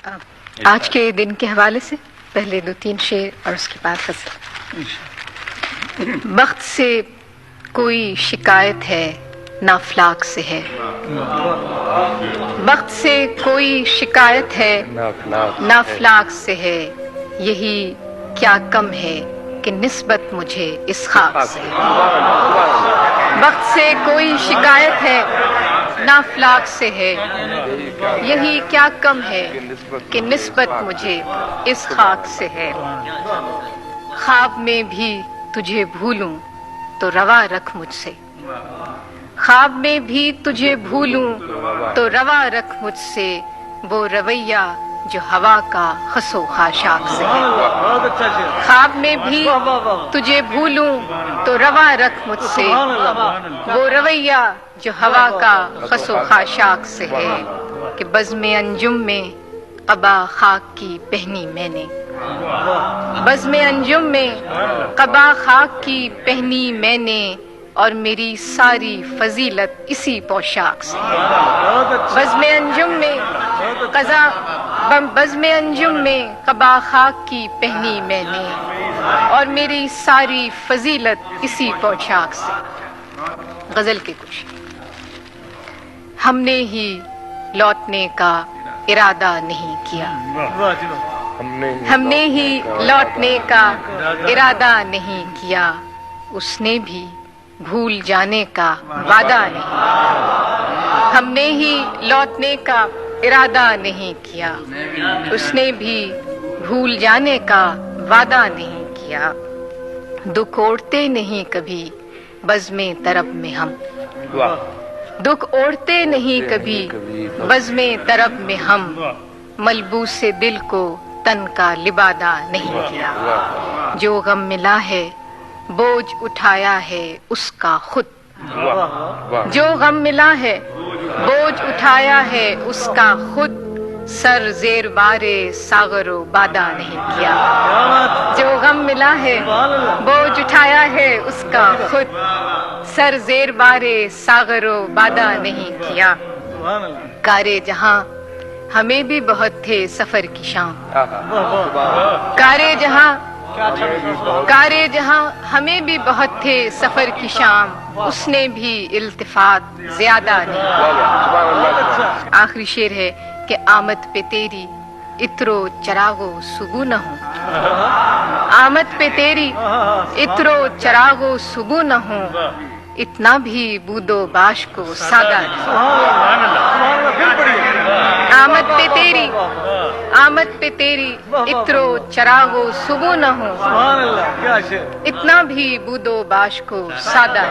آج کے دن کے حوالے سے پہلے 2-3 شعر اور اس کے بعد غزل۔ بخت سے کوئی شکایت ہے نہ افلاک سے ہے، بخت سے کوئی شکایت ہے نہ افلاک سے ہے، یہی کیا کم ہے کہ نسبت مجھے اس خاک سے ہے۔ بخت سے کوئی شکایت ہے نہ افلاک سے ہے، یہی کیا کم ہے کہ نسبت مجھے اس خاک سے ہے۔ خواب میں بھی تجھے بھولوں تو روا رکھ مجھ سے، خواب میں بھی تجھے بھولوں تو روا رکھ مجھ سے، وہ رویہ جو ہوا کا خس و خاشاک سے ہے۔ خواب میں بھی تجھے بھولوں تو روا رکھ مجھ سے، وہ رویہ جو ہوا کا خس و خاشاک سے ہے، کہ بزم انجم میں قبا خاک کی پہنی میں نے، بزم انجم میں قبا خاک کی پہنی میں نے، اور میری ساری فضیلت اسی پوشاک سے ہے۔ بزم انجم میں بزم انجم میں قبا خاک کی پہنی میں نے، اور میری ساری فضیلت اسی پوشاک سے۔ غزل کے کچھ ہم نے ہی لوٹنے کا ارادہ نہیں کیا، ہم نے ہی لوٹنے کا ارادہ نہیں کیا، اس نے بھی بھول جانے کا وعدہ نہیں، ہم نے ہی لوٹنے کا ارادہ نہیں کیا، اس نے بھی بھول جانے کا وعدہ نہیں کیا۔ دکھ اوڑھتے نہیں کبھی بزم طرب میں ہم، دکھ اوڑھتے نہیں کبھی بزم طرب میں ہم، ملبوس دل کو تن کا لبادہ نہیں کیا۔ جو غم ملا ہے بوجھ اٹھایا ہے اس کا خود، جو غم ملا ہے بوجھ اٹھایا ہے اس کا خود، سر زیر بار ساغر و بادہ نہیں کیا۔ جو غم ملا ہے بوجھ اٹھایا ہے اس کا خود، سر زیر بار ساغر و بادہ نہیں کیا۔ کارے جہاں ہمیں بھی بہت تھے سفر کی شام، کارے جہاں ہمیں بھی بہت تھے سفر کی شام، اس نے بھی التفات زیادہ نہیں کیا۔ آخری شعر ہے کہ آمد پہ تیری عطر و چراغ و صبح نہ ہوں، آمد پہ تیری عطر و چراغ و صبح نہ ہوں، اتنا بھی بود و باش کو سادہ آمد پہ تیری عطر و چراغ و صبح نہ ہوں، اتنا بھی بود و باش کو سادہ